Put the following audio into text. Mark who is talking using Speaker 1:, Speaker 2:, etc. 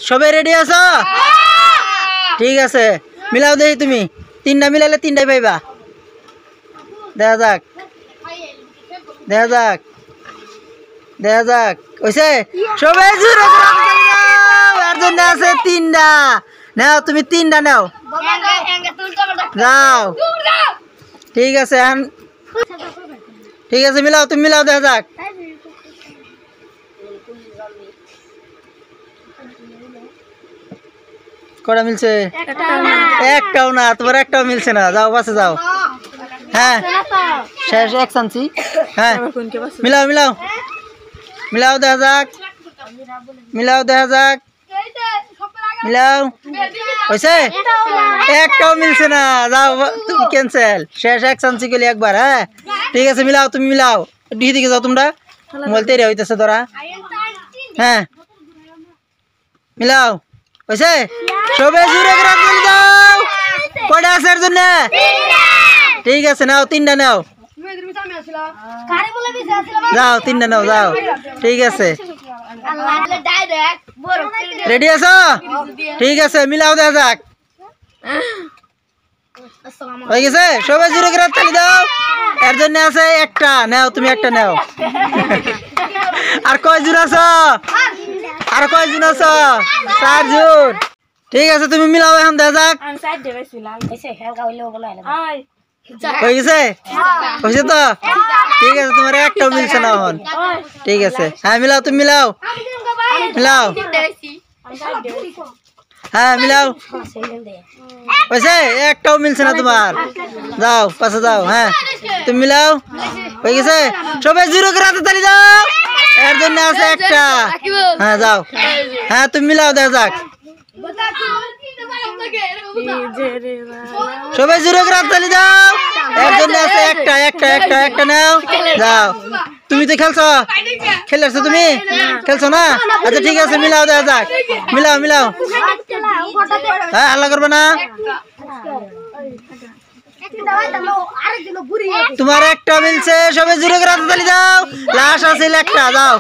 Speaker 1: সবাই রেডি আছো? ঠিক আছে, মিলাও দেখি তুমি। তিনটা মিলালে তিনটাই পাইবা। দেখা যাক দেখা যাক দেখা যাক। হইছে? সবাই জোরে এর জন্য আছে তিনটা। নাও তুমি তিনটা নাও, যাও। ঠিক আছে ঠিক আছে, মিলাও তুমি মিলাও, দেখা যাক। কটা মিলছে? একটাও না, তোমার একটাও মিলছে না। যাও বাসে যাও। হ্যাঁ শেষ, এক চান্সি। হ্যাঁ মিলাও মিলাও মিলাও, দেখা যাক। মিলাও দেখা যাক, মিলাও। হয়েছে? একটাও মিলছে না। যাও তুমি ক্যান্সেল। শেষ, এক চান্সি গেলে একবার। হ্যাঁ ঠিক আছে, মিলাও তুমি মিলাও। দিকে যাও তোমরা, মোবাইল তৈরি হইতেছে তোরা। হ্যাঁ মিলাও। হয়েছে? সবাই জুড়ে দাও। কয়টা আছে এর জন্য? ঠিক আছে, নাও তিনটা নাও। যাও তিনটা নাও, যাও। ঠিক আছে, রেডি আছো? ঠিক আছে, মিলাও দেখা যাক। হয়ে গেছে? সবাই জুড়ে তালি দাও। এর জন্য আছে একটা। নাও তুমি একটা নাও। আর কয়জন আছো? আর কয়জন আছো? 4 জন। ঠিক আছে, তুমি মিলাও এখন দেখা যাক। হয়ে গেছে? হয়েছে তো? ঠিক আছে, তোমার একটাও মিলছে না এখন। ঠিক আছে, হ্যাঁ মিলাও তুমি মিলাও। মিলাও, হ্যাঁ মিলাও। হয়েছে? একটাও মিলছে না তোমার। যাও পাশে যাও। হ্যাঁ তুমি মিলাও। হয়ে গেছে? সবাই জিরো করে হাতে তালি দাও। এর জন্য আছে একটা। হ্যাঁ যাও। হ্যাঁ তুমি মিলাও, দেখা যাক। সবাই জিরো করে হাতে তালি দাও। এর জন্য আছে একটা একটা একটা একটা নাও, যাও। তুমি তো খেলছো, খেলেছো তুমি? খেলছো না? আচ্ছা ঠিক আছে, মিলাও দেখা যাক। মিলাও মিলাও। হ্যাঁ হাল্লা করবে না। তোমার একটা মিলছে। সবাই জুড়ে করে হাতে তালি দাও। লাস্ট আছে একটা, যাও।